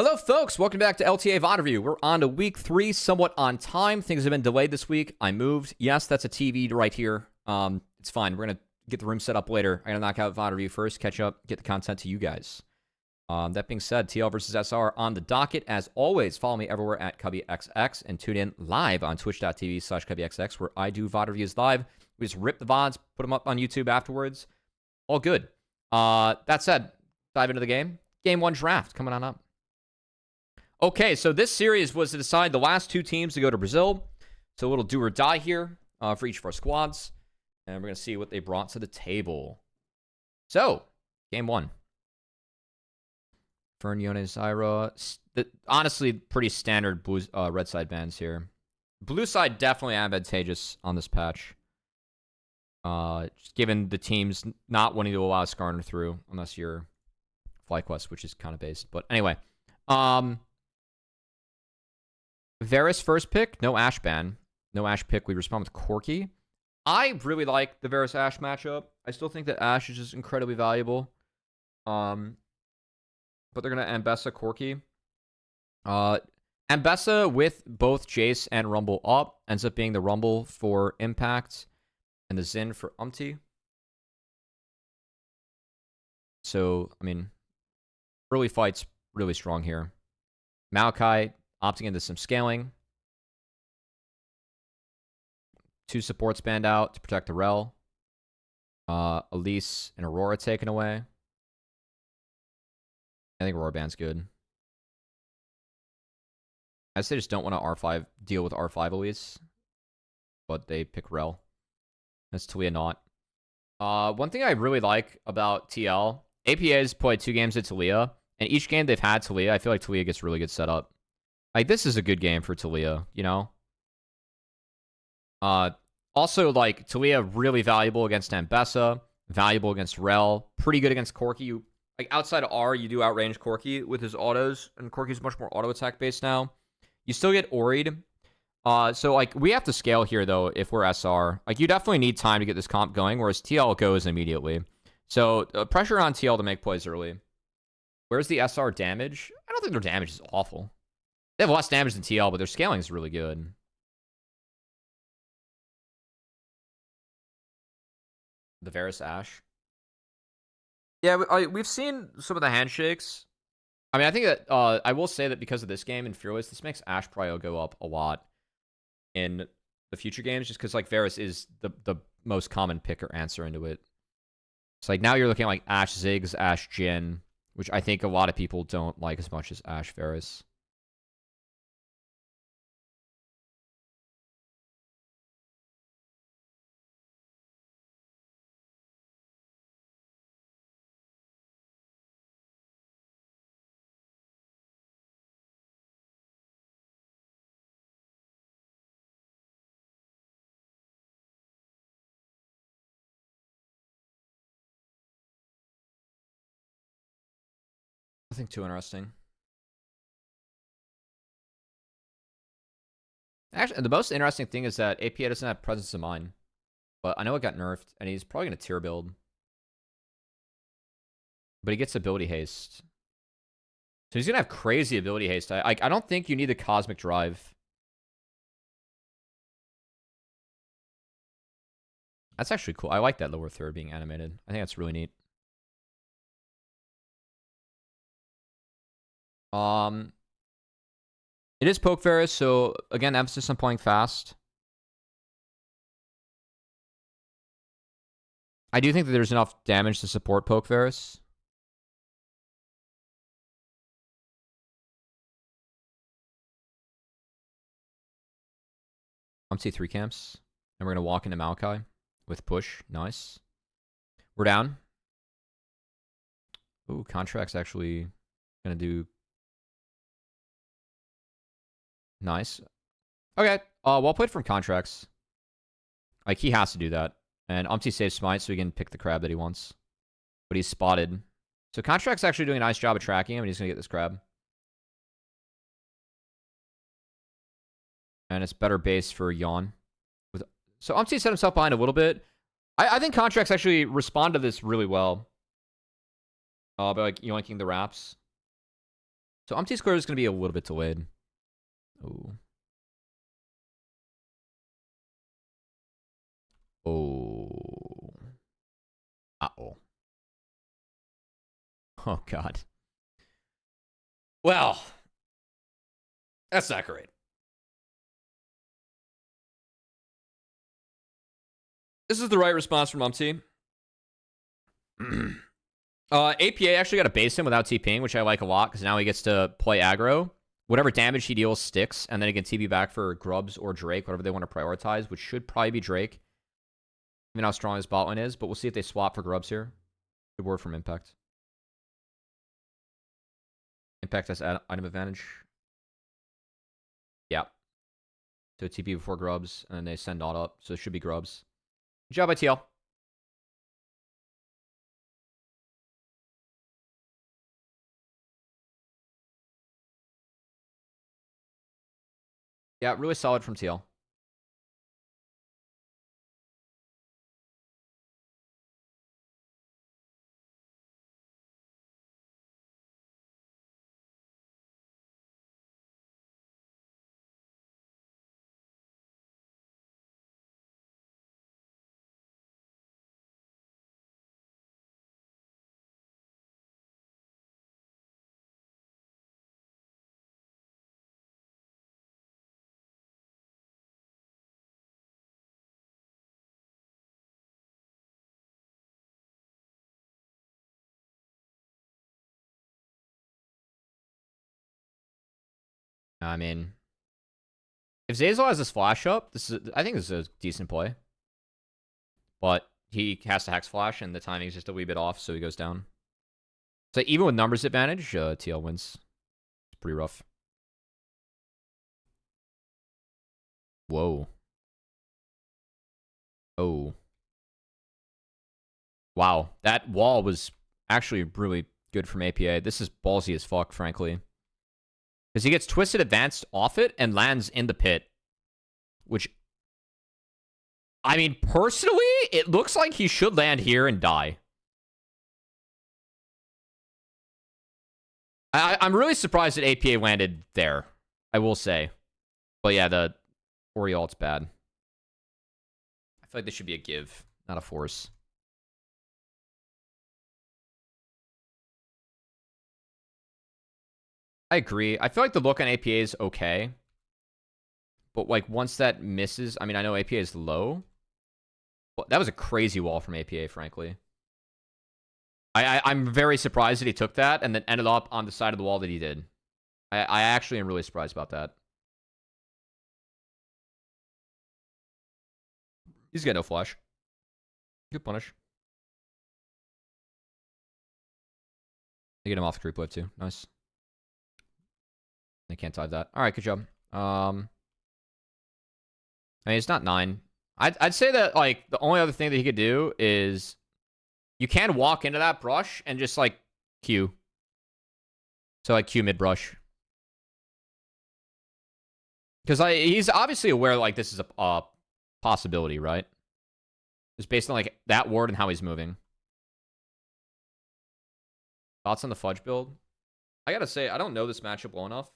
Hello, folks. Welcome back to LTA VOD Review. We're on to week 3, somewhat on time. Things have been delayed this week. I moved. Yes, that's a TV right here. It's fine. We're going to get the room set up later. I'm going to knock out VOD Review first, catch up, get the content to you guys. That being said, TL versus SR on the docket. As always, follow me everywhere at CubbyXX and tune in live on twitch.tv/CubbyXX where I do VOD reviews live. We just rip the VODs, put them up on YouTube afterwards. All good. That said, dive into the game. Game 1 draft coming on up. Okay, so this series was to decide the last 2 teams to go to Brazil. So a little do or die here for each of our squads. And we're going to see what they brought to the table. So, game 1. Fern, Yones, Ira. Honestly, pretty standard blue, red side bans here. Blue side definitely advantageous on this patch. Just given the teams not wanting to allow Skarner through, unless you're FlyQuest, which is kind of based. But anyway. Varus first pick, no Ashe ban. No Ashe pick, we respond with Corki. I really like the Varus Ashe matchup. I still think that Ashe is just incredibly valuable. But they're going to Ambessa Corki. Ambessa with both Jace and Rumble up ends up being the Rumble for Impact and the Xin for Umpty. So, I mean, early fight's really strong here. Maokai opting into some scaling. 2 supports banned out to protect the Rel. Elise and Aurora taken away. I think Aurora ban's good. I say just don't want to R5 deal with R5 Elise. But they pick Rel. That's Talia not. One thing I really like about TL, APA's played 2 games at Talia. And each game they've had Talia, I feel like Talia gets really good setup. Like, this is a good game for Talia, you know? Also, like, Talia really valuable against Ambessa, valuable against Rel, pretty good against Corki. Like, outside of R, you do outrange Corki with his autos, and Corki's much more auto-attack based now. You still get Oried. So, like, we have to scale here, though, if we're SR. Like, you definitely need time to get this comp going, whereas TL goes immediately. So, pressure on TL to make plays early. Where's the SR damage? I don't think their damage is awful. They have less damage than TL, but their scaling is really good. The Varus Ashe. Yeah, we've seen some of the handshakes. I mean, I think that I will say that because of this game in Fearless, this makes Ashe prio go up a lot in the future games, just because like Varus is the most common pick or answer into it. So like now you're looking at like Ashe Ziggs, Ashe Jhin, which I think a lot of people don't like as much as Ashe Varus. Nothing too interesting. Actually, the most interesting thing is that APA doesn't have presence of mind. But I know it got nerfed, and he's probably going to tier build. But he gets ability haste. So he's going to have crazy ability haste. I don't think you need the Cosmic Drive. That's actually cool. I like that lower third being animated. I think that's really neat. It is Poke Varus, so again, emphasis on playing fast. I do think that there's enough damage to support Poke Varus. C3 camps. And we're going to walk into Maokai with push. Nice. We're down. Ooh, Contract's actually going to do... Nice. Okay. Well played from Contracts. Like, he has to do that. And Umpty saves Smite so he can pick the crab that he wants. But he's spotted. So Contract's actually doing a nice job of tracking him, and he's going to get this crab. And it's better base for Yawn. So Umpty set himself behind a little bit. I think Contracts actually respond to this really well. By like yoinking the wraps. So Umpty Square is going to be a little bit delayed. Ooh. Oh. Uh-oh. Oh, God. Well, that's not great. This is the right response from Umpty. APA actually got to base him without TPing, which I like a lot, because now he gets to play aggro. Whatever damage he deals sticks, and then he can TP back for Grubs or Drake, whatever they want to prioritize, which should probably be Drake. Even how strong his bot lane is, but we'll see if they swap for Grubs here. Good word from Impact. Impact has item advantage. Yeah. So TP before Grubs, and then they send Nod up, so it should be Grubs. Good job, ITL. Yeah, really solid from TL. I mean, if Zeyzal has this flash up, I think this is a decent play. But he has to Hex Flash, and the timing is just a wee bit off, so he goes down. So even with numbers advantage, TL wins. It's pretty rough. Whoa. Oh. Wow. That wall was actually really good from APA. This is ballsy as fuck, frankly. Because he gets Twisted Advanced off it and lands in the pit. Which, I mean, personally, it looks like he should land here and die. I'm really surprised that APA landed there, I will say. But yeah, the Oriol's bad. I feel like this should be a give, not a force. I agree. I feel like the look on APA is okay. But like once that misses, I mean, I know APA is low. But that was a crazy wall from APA, frankly. I'm very surprised that he took that and then ended up on the side of the wall that he did. I actually am really surprised about that. He's got no flash. Good punish. They get him off the creep wave too. Nice. They can't dive that. All right, good job. I mean, it's not 9. I'd say that like the only other thing that he could do is you can walk into that brush and just like Q. So like Q mid brush. Because he's obviously aware like this is a possibility, right? Just based on like that ward and how he's moving. Thoughts on the Fudge build? I gotta say, I don't know this matchup well enough.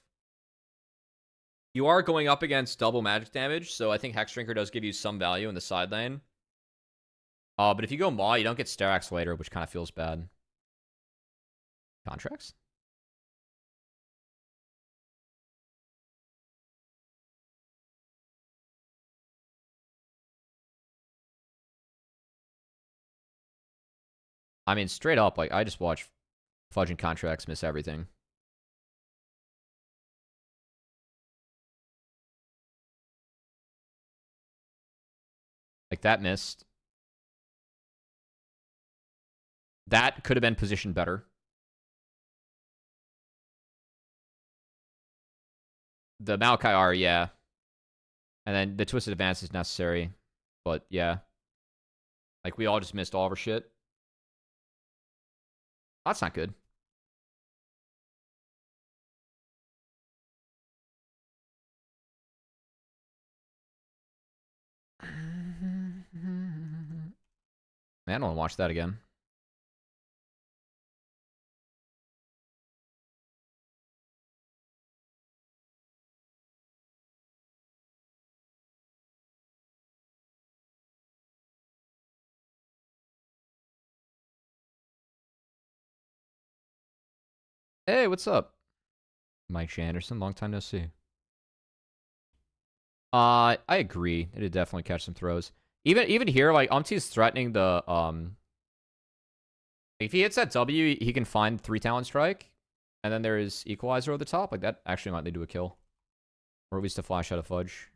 You are going up against double magic damage, so I think Hex Drinker does give you some value in the side lane. But if you go Maw, you don't get Sterax later, which kind of feels bad. Contracts? I mean, straight up, like, I just watch Fudge and Contracts miss everything. Like, that missed. That could have been positioned better. The Maokai R, yeah. And then the Twisted Advance is necessary. But, yeah. Like, we all just missed all of our shit. That's not good. Man, I don't want to watch that again. Hey, what's up? Mike J. Anderson, long time no see. I agree. It did definitely catch some throws. Even here, like Umti's threatening the if he hits that W, he can find 3 talent strike, and then there is equalizer over the top. Like that actually might lead to a kill, or at least a flash out of Fudge.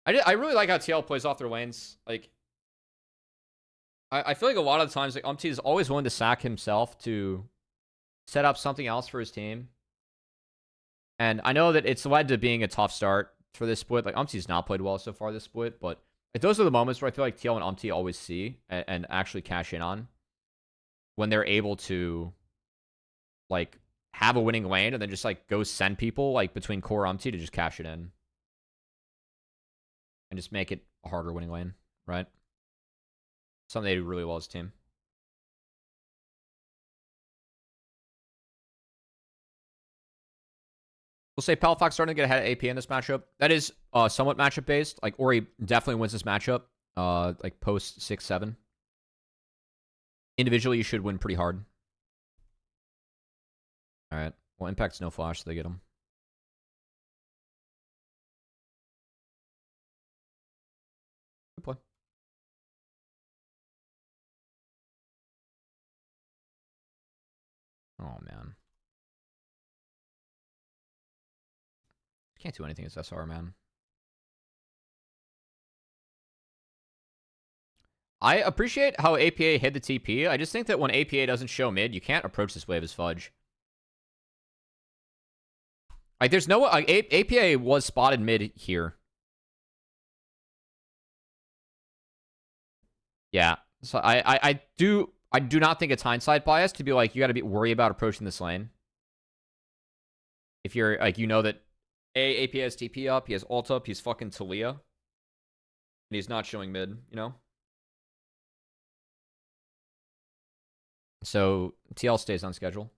I really like how TL plays off their lanes. Like I feel like a lot of the times like Umti is always willing to sack himself to set up something else for his team. And I know that it's led to being a tough start for this split. Like Umti's not played well so far this split, but like, those are the moments where I feel like TL and Umti always see and actually cash in on when they're able to like have a winning lane and then just like go send people like between core Umti to just cash it in and just make it a harder winning lane, right? Something they do really well as a team. We'll say Palafox starting to get ahead of AP in this matchup. That is somewhat matchup based. Like Ori definitely wins this matchup. Like post 6-7. Individually, you should win pretty hard. All right. Well, Impact's no flash, so they get him. Good play. Oh man. Can't do anything as SR, man. I appreciate how APA hit the TP. I just think that when APA doesn't show mid, you can't approach this wave as Fudge. Like, there's no... Like, APA was spotted mid here. Yeah. So I do not think it's hindsight bias to be like, you got to be worried about approaching this lane. If you're, like, you know that AP has TP up, he has ult up, he's fucking Talia. And he's not showing mid, you know? So, TL stays on schedule.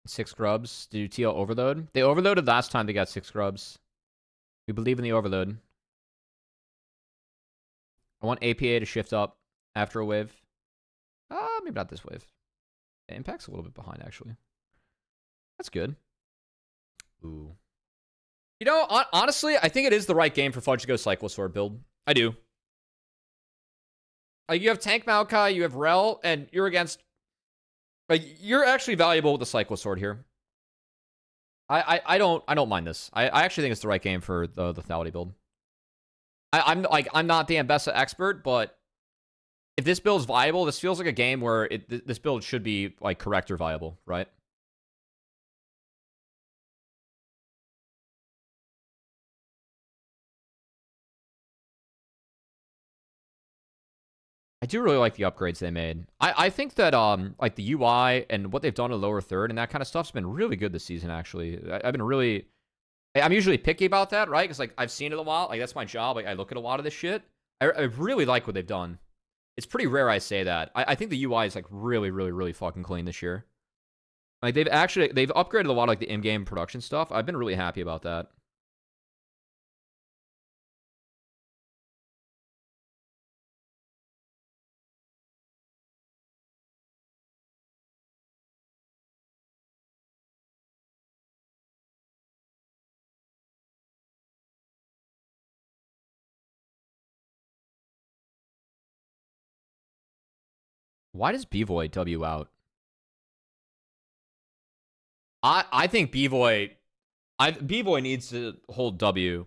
Six grubs. Do TL overload? They overloaded last time they got 6 grubs. We believe in the overload. I want APA to shift up after a wave. Maybe not this wave. Impact's a little bit behind, actually. That's good. Ooh. You know, honestly, I think it is the right game for Fudge to go Cycle Sword build. I do. Like, you have Tank Maokai, you have Rel, and you're against... Like, you're actually valuable with the Cycle Sword here. I don't mind this. I actually think it's the right game for the Lethality build. I'm not the Ambessa expert, but if this build's viable, this feels like a game where this build should be like correct or viable, right? I do really like the upgrades they made. I think that like the UI and what they've done in lower third and that kind of stuff's been really good this season. Actually, I've been really. I'm usually picky about that, right? Because like I've seen it a lot. Like that's my job. Like I look at a lot of this shit. I really like what they've done. It's pretty rare I say that. I think the UI is like really fucking clean this year. Like they've upgraded a lot of like the in-game production stuff. I've been really happy about that. Why does B-Void W out? I think B-Void needs to hold W.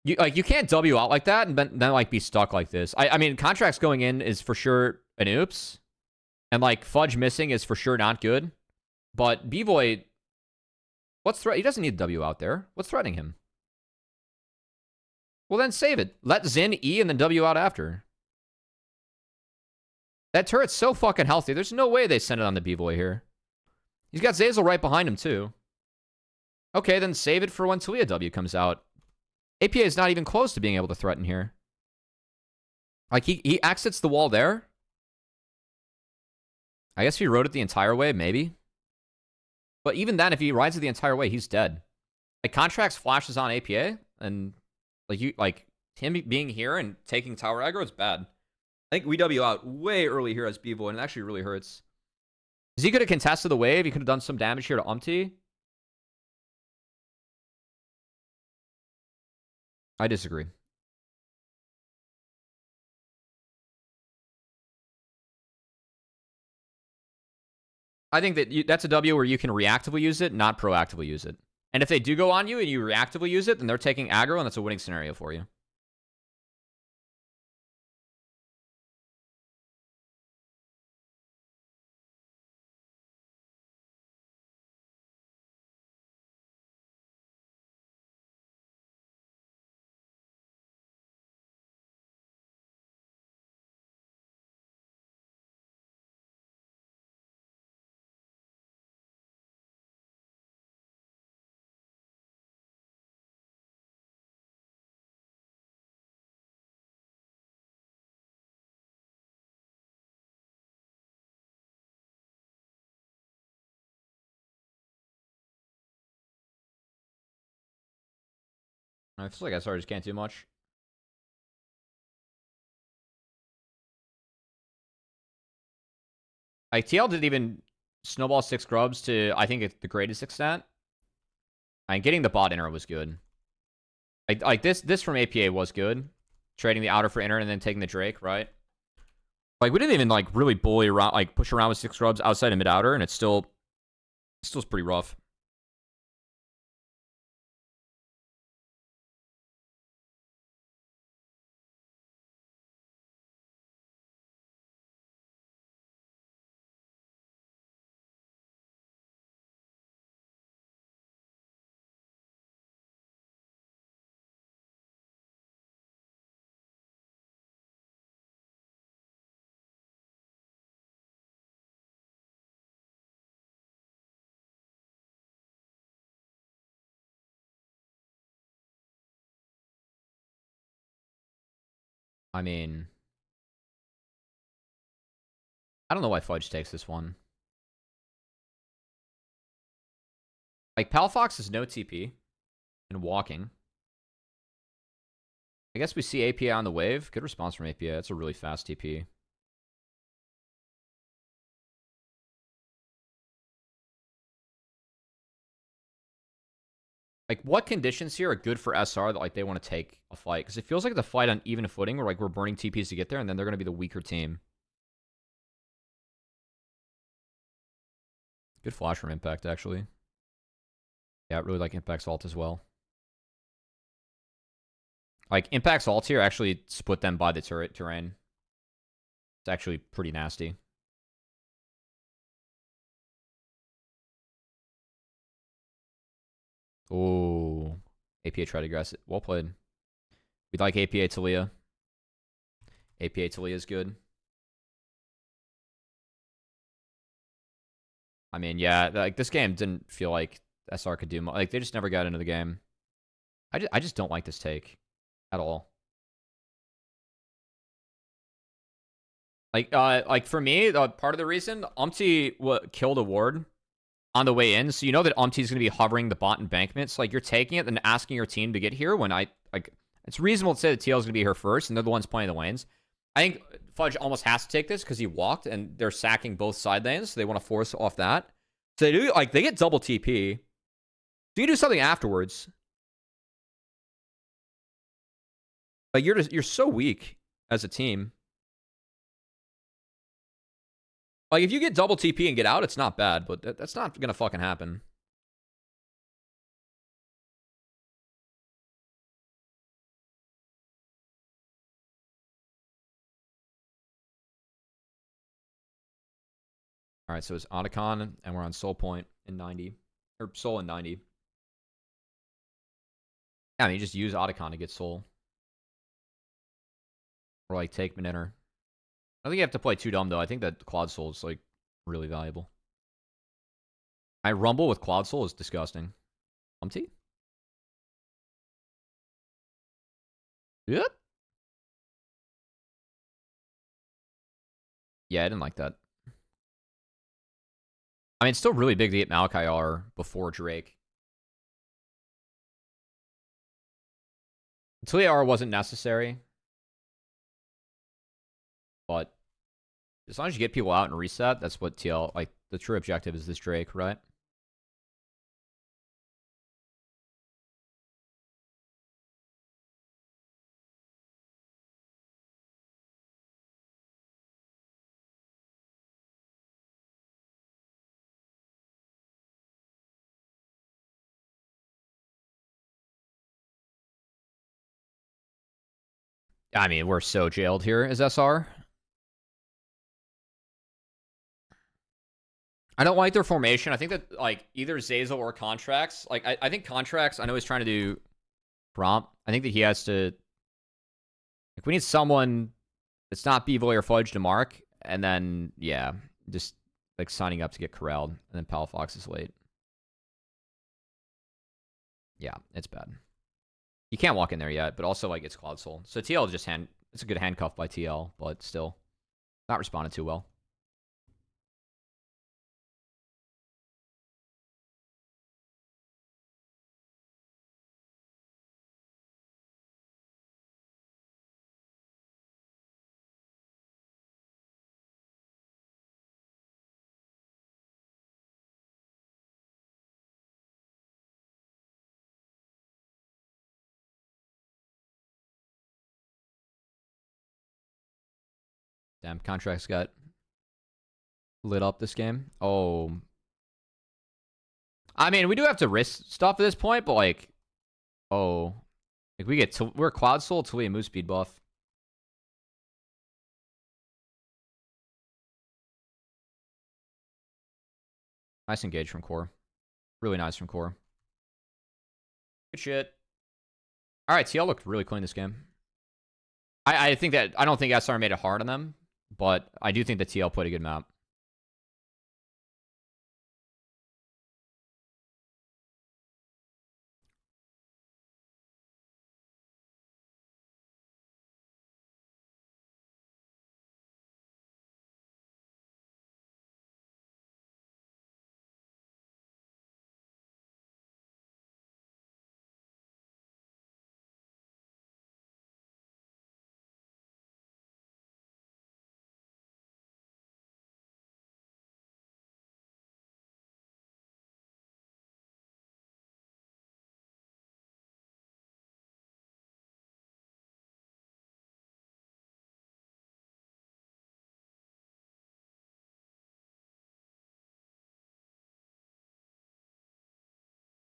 You can't W out like that and then like be stuck like this. I mean, contracts going in is for sure an oops. And like Fudge missing is for sure not good. But B-Void, he doesn't need W out there. What's threatening him? Well, then save it. Let Xin E and then W out after. That turret's so fucking healthy. There's no way they send it on the B-Boy here. He's got Zeyzal right behind him, too. Okay, then save it for when Talia W comes out. APA is not even close to being able to threaten here. Like, he exits the wall there. I guess if he rode it the entire way, maybe. But even then, if he rides it the entire way, he's dead. Like, Contracts flashes on APA, and like him being here and taking tower aggro is bad. I think we W out way early here as B-Boy, and it actually really hurts. Because he could have contested the wave. He could have done some damage here to Umpty. I disagree. I think that that's a W where you can reactively use it, not proactively use it. And if they do go on you and you reactively use it, then they're taking aggro, and that's a winning scenario for you. I feel like SR just can't do much. Like, TL didn't even snowball 6 grubs to, I think, the greatest extent. And getting the bot inner was good. Like this from APA was good. Trading the outer for inner and then taking the Drake, right? Like, we didn't even, like, really bully around, like, push around with 6 grubs outside of mid-outer, and it's still pretty rough. I mean, I don't know why Fudge takes this one. Like, Palafox is no TP and walking. I guess we see APA on the wave. Good response from APA. That's a really fast TP. Like, what conditions here are good for SR that, like, they want to take a fight? Because it feels like the fight on even footing where, like, we're burning TPs to get there, and then they're going to be the weaker team. Good flash from Impact, actually. Yeah, I really like Impact's ult as well. Like, Impact's ult here actually split them by the turret terrain. It's actually pretty nasty. Oh, APA tried to grass it. Well played. We'd like APA Talia. APA Talia is good. I mean, yeah, like, this game didn't feel like SR could do much. Like, they just never got into the game. I just don't like this take at all. Like for me, part of the reason Umpty killed a ward on the way in, so you know that Umpty's going to be hovering the bot embankments. Like, you're taking it and asking your team to get here when it's reasonable to say that TL is going to be here first, and they're the ones playing the lanes. I think Fudge almost has to take this because he walked, and they're sacking both side lanes, so they want to force off that. So they do, like, they get double TP. So you do something afterwards. Like, you're so weak as a team. Like, if you get double TP and get out, it's not bad, but that's not gonna fucking happen. All right, so it's Otacon, and we're on Soul Point in 90. Or Soul in 90. Yeah, I mean, you just use Otacon to get Soul. Or like take Mininer. I think you have to play 2 dumb though. I think that Quad Soul is like really valuable. I Rumble with Quad Soul is disgusting. T? Yep. Yeah, I didn't like that. I mean, it's still really big to get Malachi R before Drake. LTA R wasn't necessary. But as long as you get people out and reset, that's what TL, like, the true objective is this Drake, right? I mean, we're so jailed here as SR. I don't like their formation. I think that, like, either Zazel or Contracts. Like, I think Contracts, I know he's trying to do prompt. I think that he has to... Like, we need someone that's not B-Boy or Fudge to mark. And then, yeah, just, like, signing up to get corralled. And then Palafox is late. Yeah, it's bad. You can't walk in there yet, but also, like, it's Cloud Soul. So TL just it's a good handcuff by TL, but still not responded too well. Damn, Contracts got lit up this game. Oh. I mean, we do have to risk stuff at this point, but, like, oh. Like, we're Cloud Soul till we move speed buff. Nice engage from core. Really nice from core. Good shit. Alright, TL looked really clean this game. I think that, I don't think SR made it hard on them, but I do think that TL played a good map.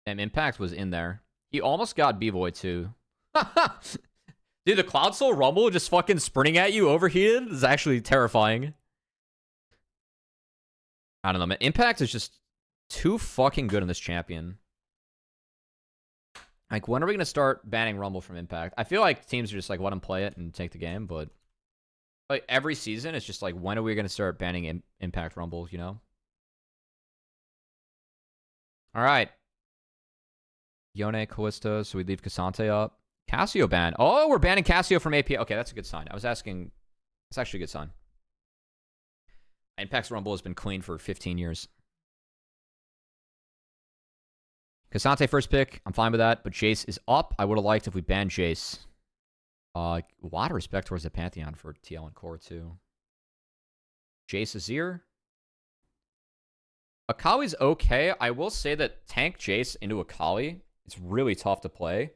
And Impact was in there. He almost got B-Boy too. Dude, the Cloud Soul Rumble just fucking sprinting at you overheated is actually terrifying. I don't know, man. Impact is just too fucking good on this champion. Like, when are we going to start banning Rumble from Impact? I feel like teams are just like, let him play it and take the game, but like every season, it's just like, when are we going to start banning Impact Rumble, you know? All right. Yone, Callista, so we leave Cassante up. Cassio ban. Oh, we're banning Cassio from AP. Okay, that's a good sign. I was asking. It's actually a good sign. Impact's Rumble has been clean for 15 years. Cassante first pick. I'm fine with that, but Jace is up. I would have liked if we banned Jace. A lot of respect towards the Pantheon for TL and Core, too. Jace Azir. Akali's okay. I will say that tank Jace into Akali, it's really tough to play.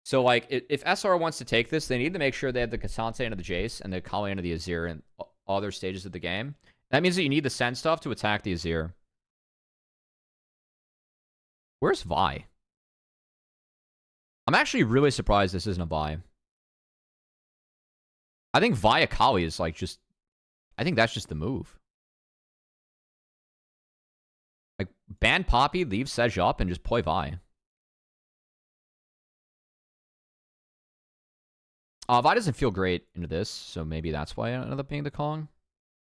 So, like, if SR wants to take this, they need to make sure they have the Cassante into the Jace and the Akali into the Azir in other stages of the game. That means that you need the send stuff to attack the Azir. Where's Vi? I'm actually really surprised this isn't a Vi. I think Vi Akali is, like, just... I think that's just the move. Like, ban Poppy, leave Sej up, and just play Vi. Vi doesn't feel great into this, so maybe that's why I ended up being the Kong.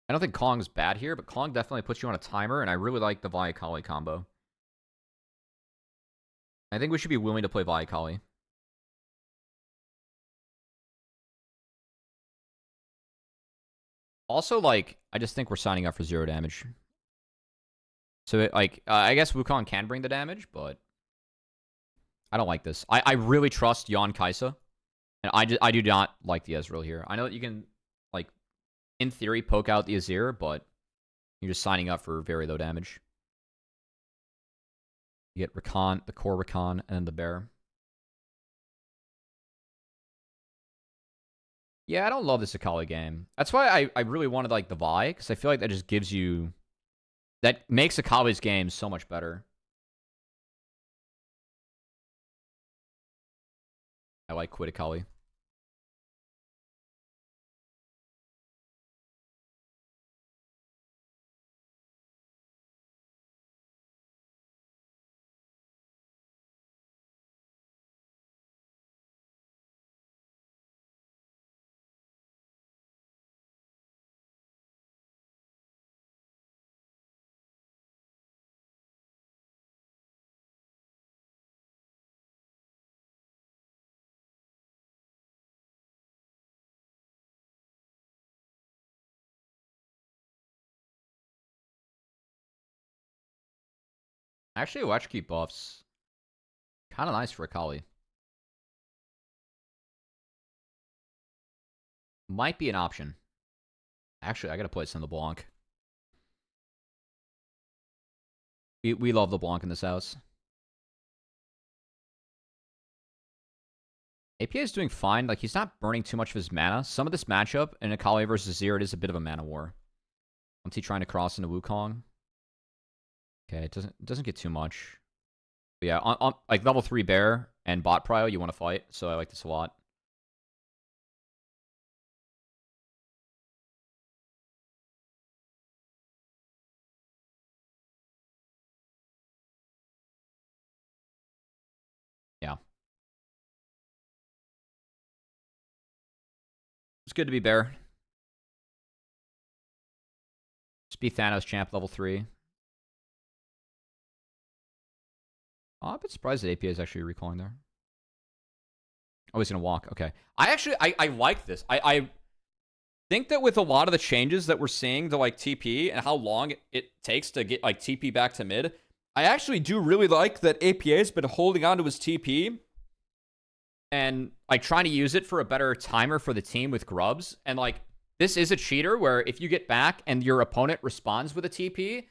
I don't think Kong's bad here, but Kong definitely puts you on a timer, and I really like the Vi Kali combo. I think we should be willing to play Vi Kali. Also, like, I just think we're signing up for 0 damage. So, I guess Wukong can bring the damage, but I don't like this. I really trust Yon Kaisa, and I do not like the Ezreal here. I know that you can, like, in theory, poke out the Azir, but you're just signing up for very low damage. You get Rakan, the core Rakan, and then the Bear. Yeah, I don't love this Akali game. That's why I really wanted, like, the Vi, because I feel like that just gives you... That makes Akali's game so much better. I like quit Akali. Actually, electrocute buffs. Kind of nice for Akali. Might be an option. Actually, I gotta play some LeBlanc. We love LeBlanc in this house. APA is doing fine. Like, he's not burning too much of his mana. Some of this matchup in Akali versus Zero, it is a bit of a mana war. He trying to cross into Wukong. Okay, it doesn't get too much. But yeah, on like level 3 bear and bot prio, you want to fight. So I like this a lot. Yeah. It's good to be bear. Just be Thanos champ level 3. Oh, I'm a bit surprised that APA is actually recalling there. Oh, he's going to walk. Okay. I like this. I think that with a lot of the changes that we're seeing to, like, TP and how long it takes to get, like, TP back to mid, I actually do really like that APA has been holding on to his TP and, like, trying to use it for a better timer for the team with grubs. And, like, this is a cheater where if you get back and your opponent responds with a TP,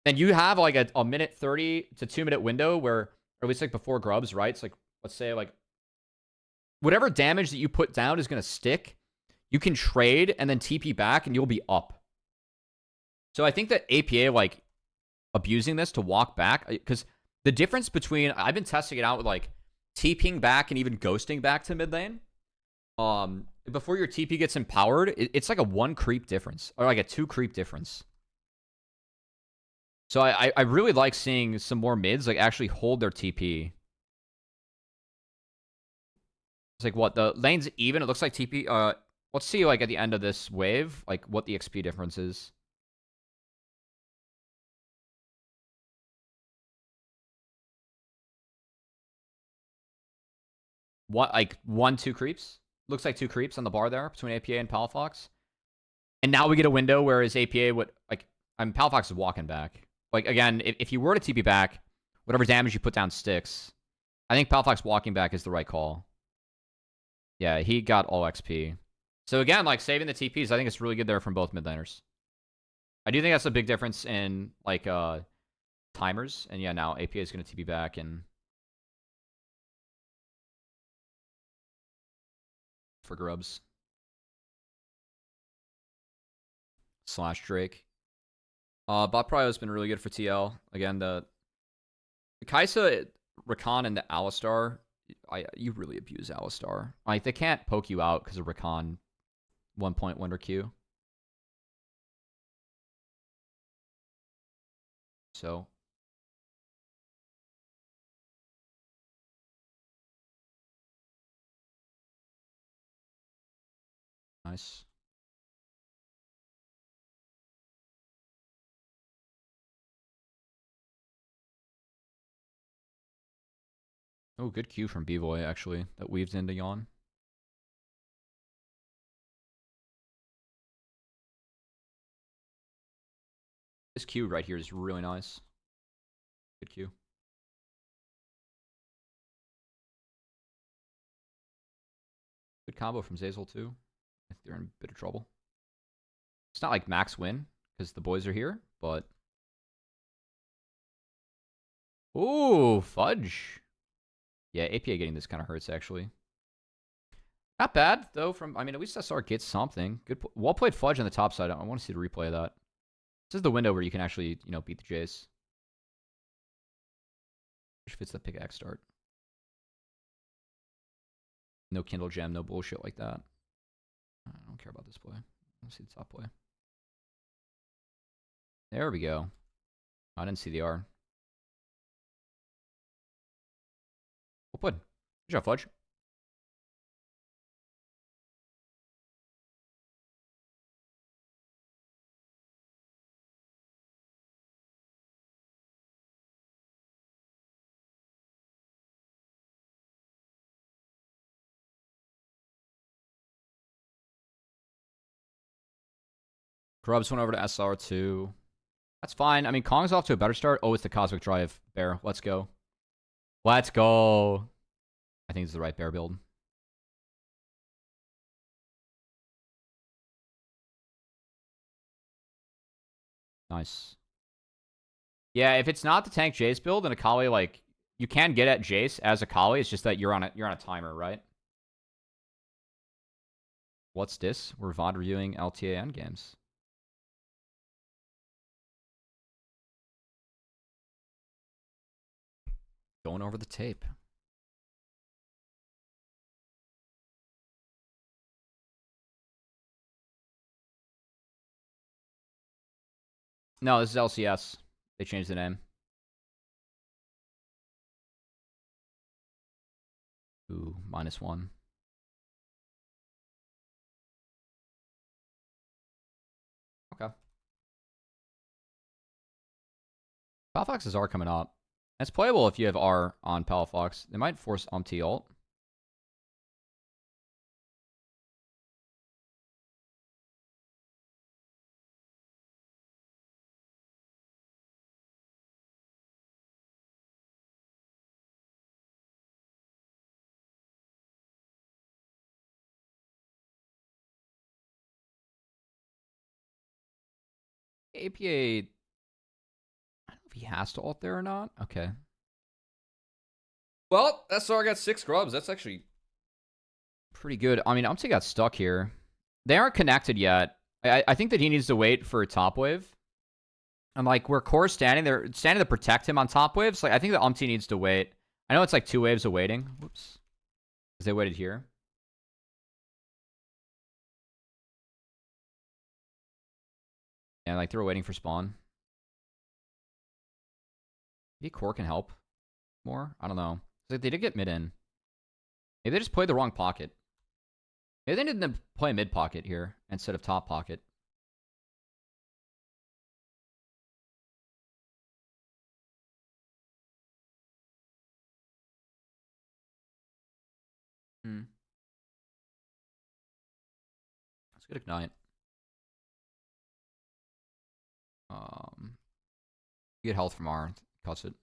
then you have, like, a minute 30 to 2 minute window where, or at least, like, before grubs, right? It's like, let's say, like, whatever damage that you put down is going to stick. You can trade and then TP back and you'll be up. So I think that APA, like, abusing this to walk back, because the difference between, I've been testing it out with, like, TPing back and even ghosting back to mid lane. Before your TP gets empowered, it's like a 1 creep difference, or like a 2 creep difference. So I really like seeing some more mids, like, actually hold their TP. It's like, what, the lane's even? It looks like TP, let's see, like, at the end of this wave, like, what the XP difference is. What, like, 1, 2 creeps? Looks like 2 creeps on the bar there between APA and Palafox. And now we get a window, whereas APA would, like, Palafox is walking back. Like, again, if you were to TP back, whatever damage you put down sticks. I think Palafox walking back is the right call. Yeah, he got all XP. So again, like, saving the TPs, I think it's really good there from both mid laners. I do think that's a big difference in, like, timers. And yeah, now APA is going to TP back and for grubs. Slash Drake. Bot Prio has been really good for TL. Again, the Kaisa, Rakan, and the Alistar, you really abuse Alistar. Like, they can't poke you out because of Rakan 1-point Wonder Q. So Nice. Oh, good Q from B-Boy, actually. That weaved into Yawn. This Q right here is really nice. Good Q. Good combo from Zazel, too. If they're in a bit of trouble. It's not like max win, because the boys are here, but... Ooh, fudge. Yeah, APA getting this kind of hurts, actually. Not bad, though, from... I mean, at least SR gets something. Good. Well-played fudge on the top side. I want to see the replay of that. This is the window where you can actually, you know, beat the Jace. Which fits the pickaxe start. No Kindle Gem, no bullshit like that. I don't care about this play. Let's see the top play. There we go. I didn't see the R. Well played. Good job, Fudge. Grubs went over to SR2. That's fine. I mean, Kong's off to a better start. Oh, it's the Cosmic Drive bear. Let's go. Let's go. I think it's the right bear build. Nice. Yeah, if it's not the tank Jace build and Akali, like, you can get at Jace as Akali. It's just that you're on a timer, right? What's this? We're VOD reviewing LTA endgames. Going over the tape. No, this is LCS. They changed the name. Ooh, -1. Okay. Palafox's R coming up. It's playable if you have R on Palafox. They might force Umpty ult. APA... I don't know if he has to ult there or not. Okay. Well, SR got 6 grubs. That's actually pretty good. I mean, Umpty got stuck here. They aren't connected yet. I think that he needs to wait for top wave. And like, where Core's standing there, standing to protect him on top waves, like, I think the Umpty needs to wait. I know it's like 2 waves of waiting. Whoops. Because they waited here. And like, they're waiting for spawn. Maybe Core can help more? I don't know. Like, they did get mid in. Maybe they just played the wrong pocket. Maybe they didn't play mid pocket here instead of top pocket. Let's get Ignite. Get health from R. Cuts it.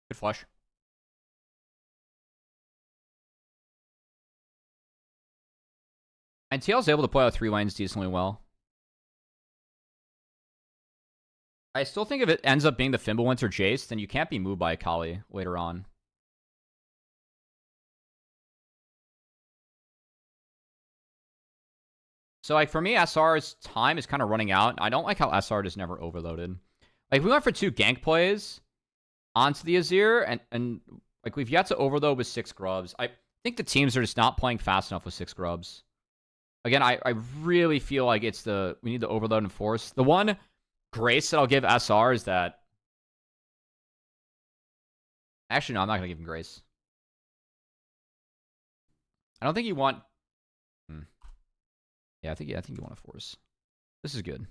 Good flush. And TL's able to play out 3 lanes decently well. I still think if it ends up being the Fimbulwinter or Jace, then you can't be moved by Akali later on. So, like, for me, SR's time is kind of running out. I don't like how SR just never overloaded. Like, we went for 2 gank plays onto the Azir, and like, we've yet to overload with 6 grubs. I think the teams are just not playing fast enough with 6 grubs. Again, I really feel like we need the overload and force. The one grace that I'll give SR is that... Actually, no, I'm not going to give him grace. I don't think you want... Yeah, I think you want to force. This is good.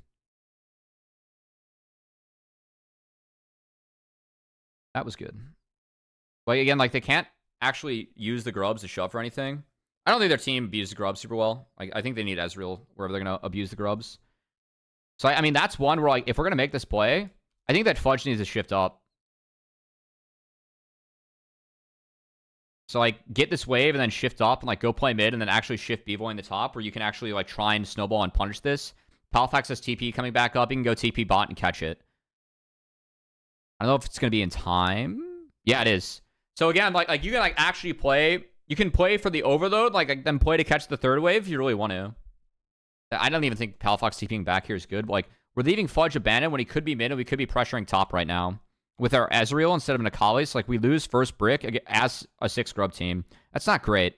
That was good. But again, like, they can't actually use the grubs to shove for anything. I don't think their team abuses the grubs super well. Like, I think they need Ezreal wherever they're going to abuse the grubs. So, I mean, that's one where, like, if we're going to make this play, I think that Fudge needs to shift up. So, like, get this wave and then shift up and, like, go play mid and then actually shift B-Boy in the top where you can actually, like, try and snowball and punish this. Palfax has TP coming back up. You can go TP bot and catch it. I don't know if it's going to be in time. Yeah, it is. So, again, like you can, like, actually play. You can play for the overload, like then play to catch the third wave if you really want to. I don't even think Palfox TPing back here is good. Like, we're leaving Fudge abandoned when he could be mid, and we could be pressuring top right now. With our Ezreal instead of an Akali, so, like, we lose first brick as a 6 grub team. That's not great.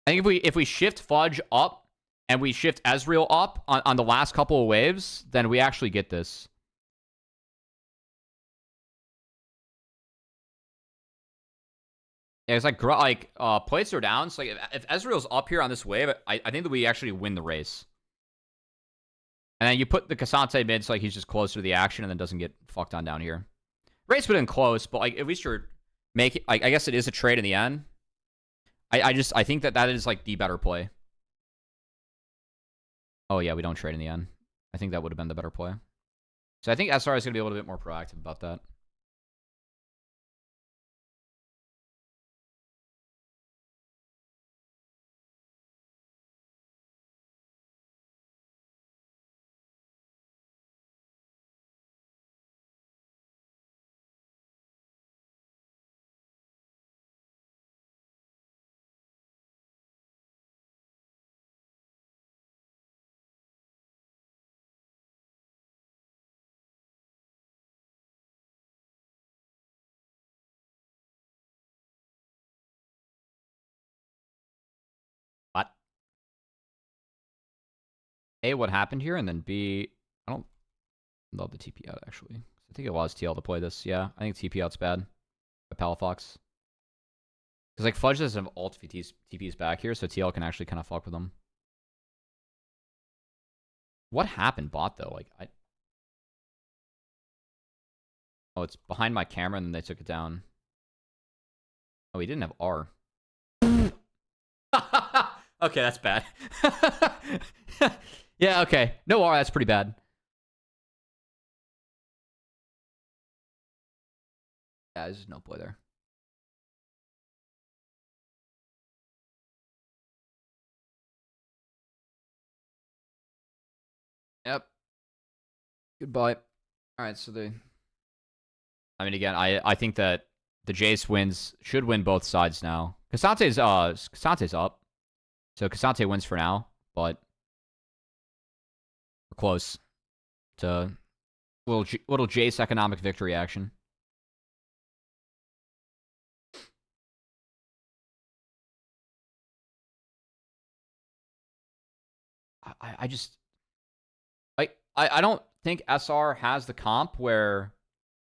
I think if we shift Fudge up and we shift Ezreal up on the last couple of waves, then we actually get this. Yeah, it's like plates are down. So, like, if Ezreal's up here on this wave, I think that we actually win the race. And then you put the Cassante mid so, like, he's just closer to the action and then doesn't get fucked on down here. Race would have been close, but, like, at least you're making... I guess it is a trade in the end. I think that is, like, the better play. Oh, yeah, we don't trade in the end. I think that would have been the better play. So I think SR is going to be a little bit more proactive about that. But A, what happened here? And then B, I don't love the TP out, actually. I think it was TL to play this. Yeah, I think TP out's bad by Palafox. Because, like, Fudge doesn't have ult if he TP's back here, so TL can actually kind of fuck with him. What happened bot, though? Like, Oh, it's behind my camera, and then they took it down. Oh, he didn't have R. Okay, that's bad. Yeah, okay. No R, that's pretty bad. Yeah, there's just no play there. Yep. Goodbye. All right, so I mean, again, I think that the Jace should win both sides now. Cassante's up. So Cassante wins for now, but we're close to little Jace economic victory action. I don't think SR has the comp where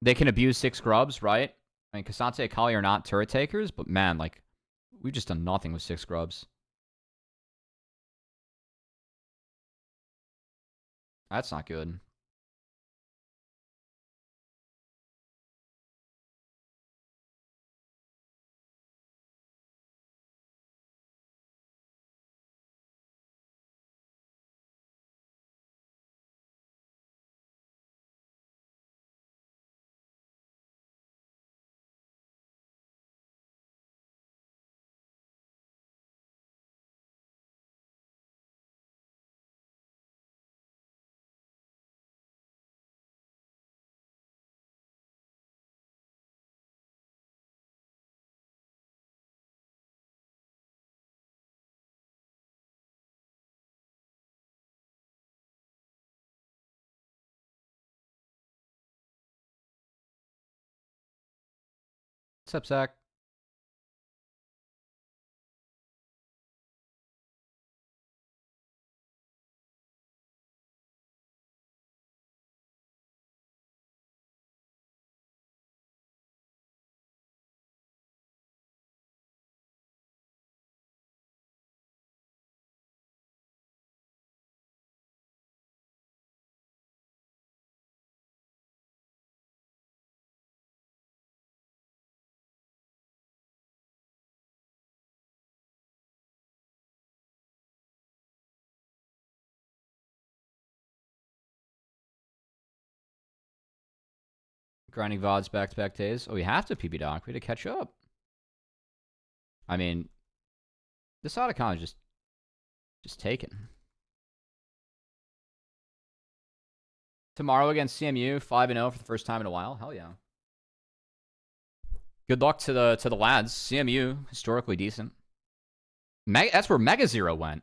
they can abuse 6 grubs, right? I mean, Cassante and Akali are not turret takers, but man, like, we've just done nothing with 6 grubs. That's not good. What's up, Zach? Grinding VODs back-to-back days. Oh, we have to PB Doc. We had to catch up. I mean, this Otacon is just taken. Tomorrow against CMU, 5-0 for the first time in a while. Hell yeah. Good luck to the lads. CMU, historically decent. That's where Mega Zero went.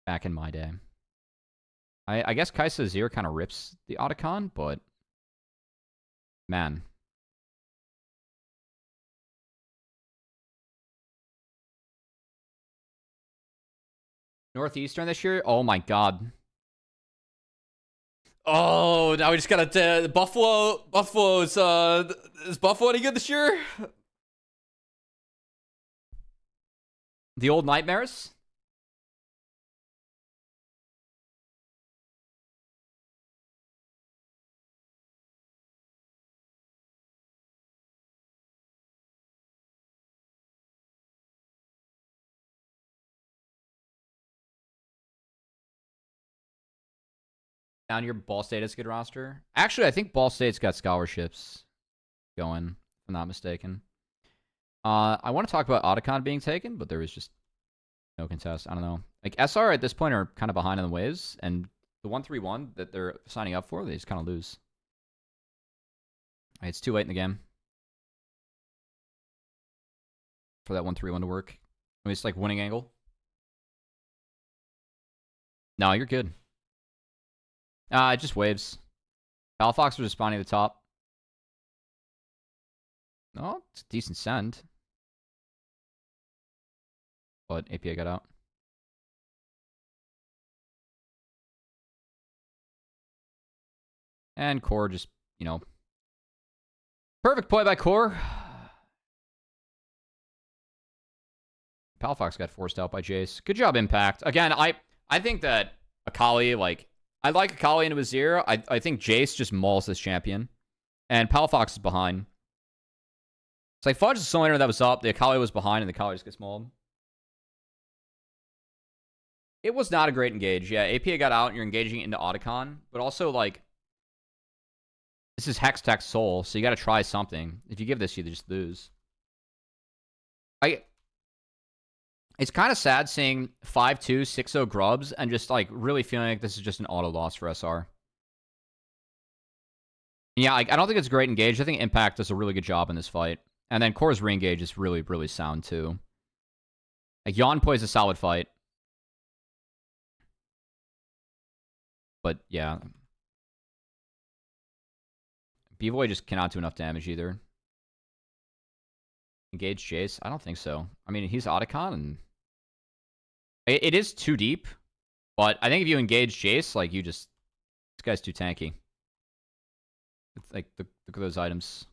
Back in my day. I guess Kaisa Zero kind of rips the Otacon, but man. Northeastern this year? Oh my god. Oh, now we just gotta Buffalo. Is Buffalo any good this year? The old nightmares? Down your Ball State has a good roster. Actually, I think Ball State's got scholarships going, if I'm not mistaken. I want to talk about Otacon being taken, but there was just no contest. I don't know. Like, SR at this point are kind of behind on the waves, and the 1-3-1 that they're signing up for, they just kind of lose. It's too late in the game for that 1-3-1 to work. I mean, it's like winning angle. No, you're good. It just waves. Palafox was responding at the top. Oh, it's a decent send. But APA got out. And Core just, you know. Perfect play by Core. Palafox got forced out by Jace. Good job, Impact. Again, I think that Akali, like, I like Akali into Azir. I think Jace just mauls this champion. And Palafox is behind. It's like Fudge is the solo laner that was up. The Akali was behind, and the Akali just gets mauled. It was not a great engage. Yeah, APA got out, and you're engaging into Otacon. But also, like, this is Hextech Soul, so you got to try something. If you give this, you just lose. It's kind of sad seeing 5-2, 6-0 grubs and just, like, really feeling like this is just an auto loss for SR. Yeah, I don't think it's a great engage. I think Impact does a really good job in this fight. And then Core's re-engage is really, really sound, too. Like, Yon plays a solid fight. But, yeah. B-Boy just cannot do enough damage, either. Engage Jace? I don't think so. I mean, he's Otacon, and it is too deep, but I think if you engage Jace, like, you just... This guy's too tanky. It's like, look at those items.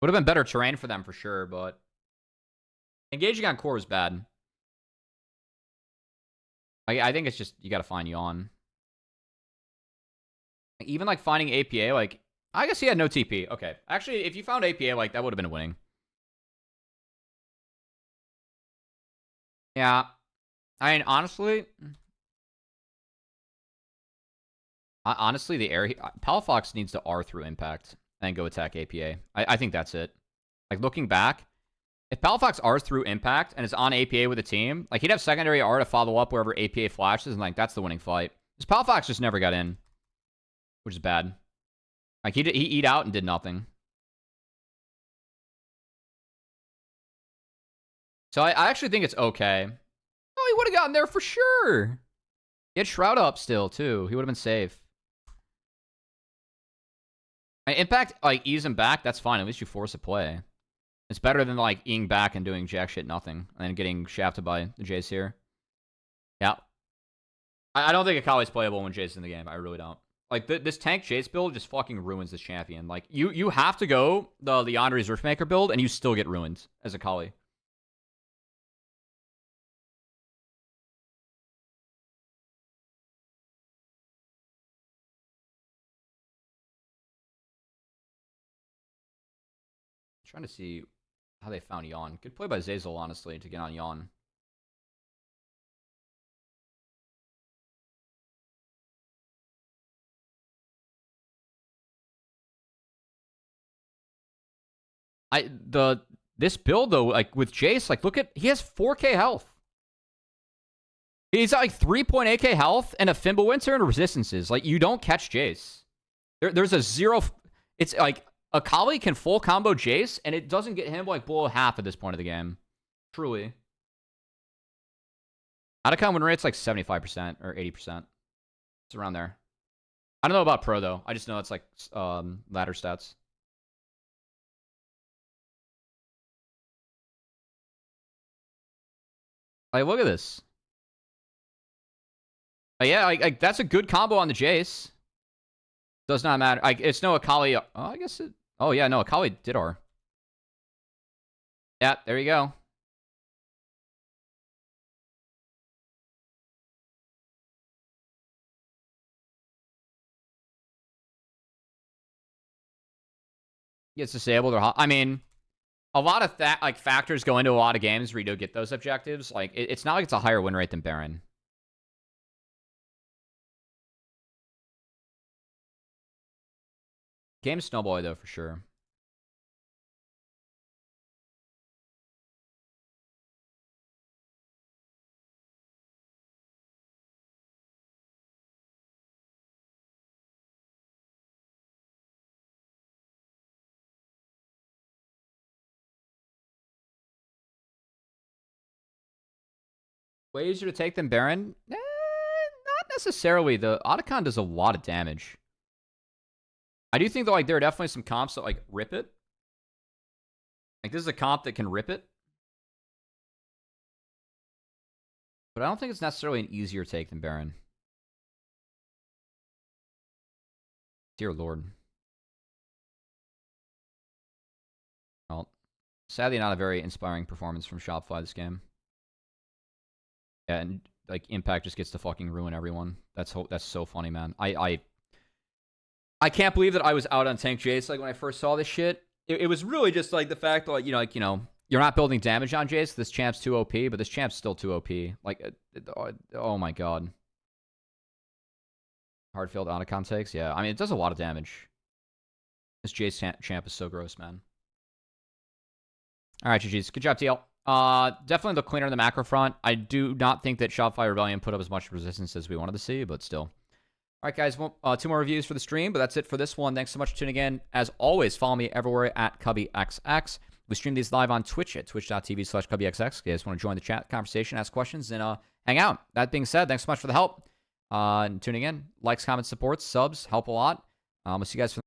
Would have been better terrain for them, for sure, but... Engaging on Core is bad. I think it's just, you gotta find Yon. Even, like, finding APA, like... I guess he had no TP. Okay. Actually, if you found APA, like, that would have been a winning. Yeah. I mean, honestly... the air... Palafox needs to R through Impact and go attack APA. I think that's it. Like, looking back, if Palafox R's through Impact and is on APA with a team, like, he'd have secondary R to follow up wherever APA flashes, and, like, that's the winning fight. Because Palafox just never got in, which is bad. Like, he eat out and did nothing. So I actually think it's okay. Oh, he would have gotten there for sure. He had Shroud up still, too. He would have been safe. Impact, like, ease him back, that's fine. At least you force a play. It's better than, like, eing back and doing jack shit nothing. And then getting shafted by the Jace here. Yeah. I don't think Akali's playable when Jace is in the game. I really don't. Like, this tank Jace build just fucking ruins this champion. Like, you have to go the Andre's Riftmaker build, and you still get ruined as Akali. Trying to see how they found Yawn. Good play by Zazel, honestly, to get on Yawn. This build though, like with Jace, like look at, he has 4k health. He's at like 3.8k health and a Fimbulwinter and resistances. Like, you don't catch Jace. There's a zero. It's like Akali can full combo Jace, and it doesn't get him like below half at this point of the game. Truly. Outacom win rate's like 75% or 80%. It's around there. I don't know about pro though. I just know it's like ladder stats. Like, look at this. Yeah, like that's a good combo on the Jace. Does not matter. Like, it's no Akali. Oh, I guess it. Oh yeah, no, Akali did R. Yeah, there you go. Gets disabled or I mean, a lot of that like factors go into a lot of games where you don't get those objectives. Like, it's not like it's a higher win rate than Baron. Game snowball though for sure. Way easier to take than Baron? Not necessarily. The Otacon does a lot of damage. I do think, though, like, there are definitely some comps that, like, rip it. Like, this is a comp that can rip it. But I don't think it's necessarily an easier take than Baron. Dear Lord. Well, sadly not a very inspiring performance from Shopify this game. Yeah, and, like, Impact just gets to fucking ruin everyone. That's so funny, man. I can't believe that I was out on Tank Jace, like, when I first saw this shit. It was really just, like, the fact that, like, you're not building damage on Jace. This champ's too OP, but this champ's still too OP. Like, oh my god. Hardfield Otacon takes? Yeah, I mean, it does a lot of damage. This Jace champ is so gross, man. Alright, GG's. Good job, TL. Definitely the cleaner in the macro front. I do not think that Shopify Rebellion put up as much resistance as we wanted to see, but still. Alright, guys, well, 2 more reviews for the stream, but that's it for this one. Thanks so much for tuning in. As always, follow me everywhere at CubbyXX. We stream these live on Twitch at twitch.tv/CubbyXX. You guys want to join the chat conversation, ask questions, and hang out. That being said, thanks so much for the help and tuning in. Likes, comments, supports, subs help a lot. We'll see you guys for